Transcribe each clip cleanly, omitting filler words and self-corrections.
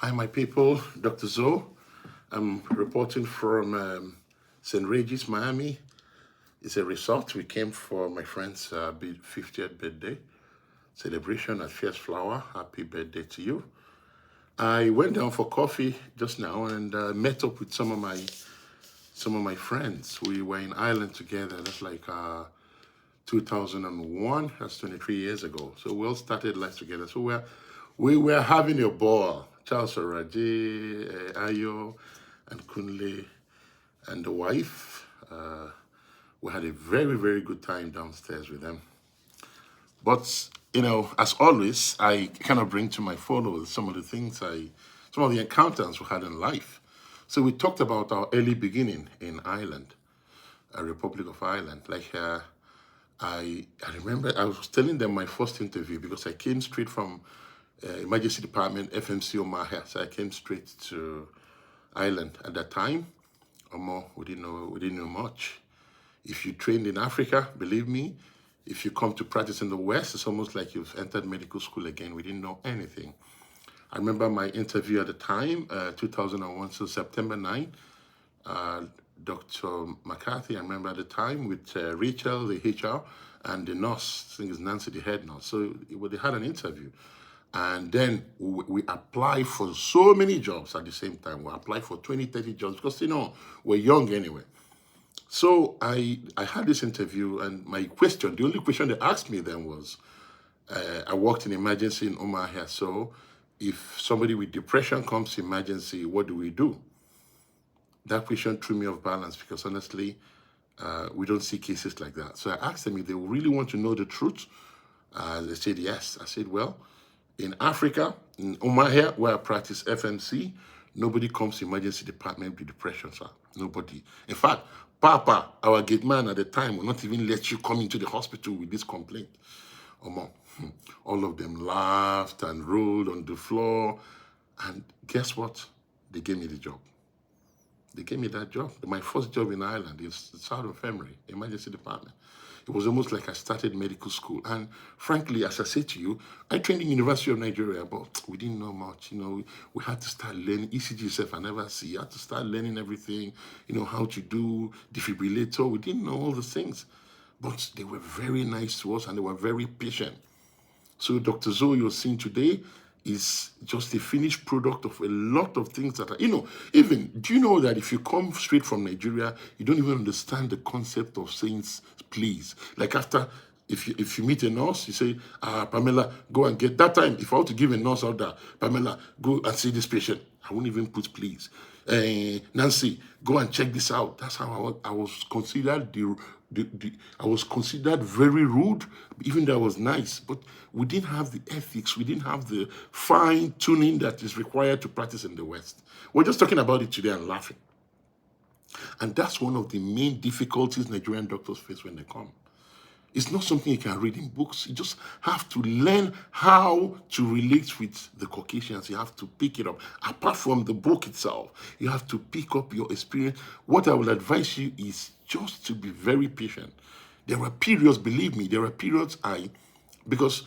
Hi, my people. Dr. Zoe. I'm reporting from St. Regis, Miami. It's a resort. We came for my friend's 50th birthday celebration at Fierce Flower. Happy birthday to you. I went down for coffee just now and met up with some of my friends. We were in Ireland together. That's like 2001. That's 23 years ago. So we all started life together. So we were having a ball. Charles Oraje, Ayo, and Kunle, and the wife. We had a very, very good time downstairs with them. But, as always, I kind of bring to my followers some of the encounters we had in life. So we talked about our early beginning in Ireland, Republic of Ireland. I remember I was telling them my first interview because I came straight from emergency department, FMC Omaha. So I came straight to Ireland at that time. We didn't know much. If you trained in Africa, believe me, if you come to practice in the West, it's almost like you've entered medical school again. We didn't know anything. I remember my interview at the time, 2001, so September 9. Dr. McCarthy, I remember at the time, with Rachel, the HR, and the nurse, I think it's Nancy, the head nurse. So they had an interview. And then we applied for so many jobs at the same time. We applied for 20, 30 jobs because, we're young anyway. So I had this interview, and the only question they asked me then was, I worked in emergency in Omaha. So if somebody with depression comes to emergency, what do we do? That question threw me off balance because honestly, we don't see cases like that. So I asked them if they really want to know the truth. They said yes. I said, well, in Africa, in Omaha, where I practice FMC, nobody comes to emergency department with depression, sir. Nobody. In fact, Papa, our gate man at the time, will not even let you come into the hospital with this complaint. All of them laughed and rolled on the floor. And guess what? They gave me the job. They gave me that job. My first job in Ireland is South Infirmary, emergency department. It was almost like I started medical school. And frankly, as I said to you, I trained in University of Nigeria, but we didn't know much. We had to start learning ECG itself. I never see. I had to start learning everything, how to do defibrillator. We didn't know all the things. But they were very nice to us and they were very patient. So Dr. Zoe you're seeing today is just a finished product of a lot of things that are, even, do you know that if you come straight from Nigeria, you don't even understand the concept of saying please. Like if you meet a nurse, you say, Pamela, go and get, that time, if I were to give a nurse order, Pamela, go and see this patient, I wouldn't even put please. Nancy, go and check this out. That's how I was considered I was considered very rude, even though I was nice. But we didn't have the ethics. We didn't have the fine tuning that is required to practice in the West. We're just talking about it today and laughing. And that's one of the main difficulties Nigerian doctors face when they come. It's not something you can read in books. You just have to learn how to relate with the Caucasians. You have to pick it up. Apart from the book itself, you have to pick up your experience. What I will advise you is just to be very patient. There were periods, believe me, because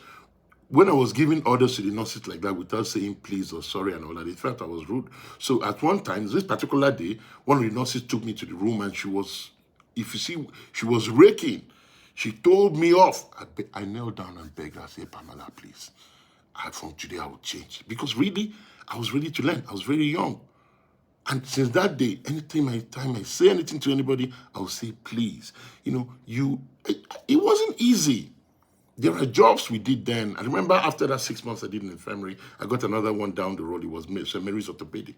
when I was giving orders to the nurses like that without saying please or sorry and all that, they felt I was rude. So at one time, this particular day, one of the nurses took me to the room and she was raking. She told me off. I knelt down and begged her. I said, Pamela, please. From today, I will change. Because really, I was ready to learn. I was very young. And since that day, anytime I say anything to anybody, I'll say, please. It wasn't easy. There are jobs we did then. I remember after that 6 months I did in the infirmary, I got another one down the road. It was St. Mary's Orthopedic.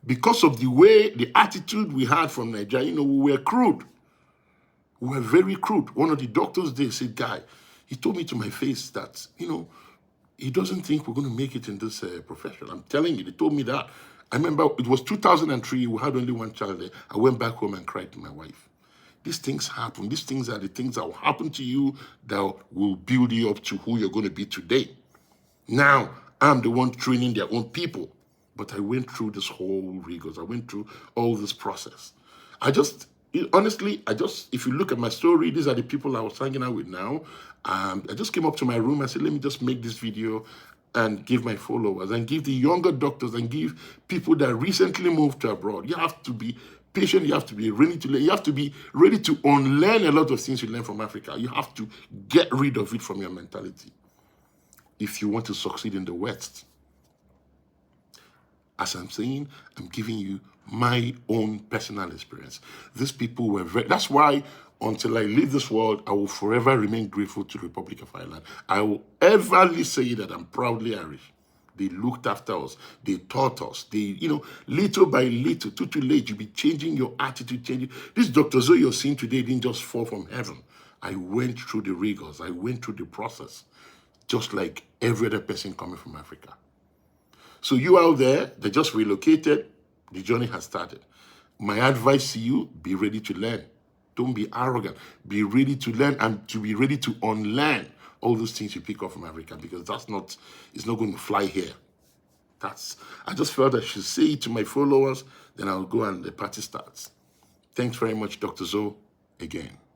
Because of the attitude we had from Nigeria, we were crude. We were very crude. One of the doctors there said, guy, he told me to my face that, he doesn't think we're going to make it in this profession. I'm telling you, they told me that. I remember it was 2003. We had only one child there. I went back home and cried to my wife. These things happen. These things are the things that will happen to you that will build you up to who you're going to be today. Now, I'm the one training their own people. But I went through this whole rigors. I went through all this process. Honestly, if you look at my story, these are the people I was hanging out with now. I just came up to my room and said, let me just make this video. and give my followers and give the younger doctors and give people that recently moved to abroad. You have to be patient. You have to be ready to learn. You have to be ready to unlearn a lot of things you learn from Africa. You have to get rid of it from your mentality if you want to succeed in the West. As I'm saying, I'm giving you my own personal experience. These people were very, that's why until I leave this world, I will forever remain grateful to the Republic of Ireland. I will everly say that I'm proudly Irish. They looked after us. They taught us. They, little by little, too late, you'll be changing your attitude, changing. This Dr. Zoe you're seeing today didn't just fall from heaven. I went through the rigors. I went through the process, just like every other person coming from Africa. So you out there that just relocated, the journey has started. My advice to you, be ready to learn. Don't be arrogant. Be ready to learn and to be ready to unlearn all those things you pick up from Africa, because it's not going to fly here. I just felt I should say it to my followers, then I'll go and the party starts. Thanks very much, Dr. Zoe, again.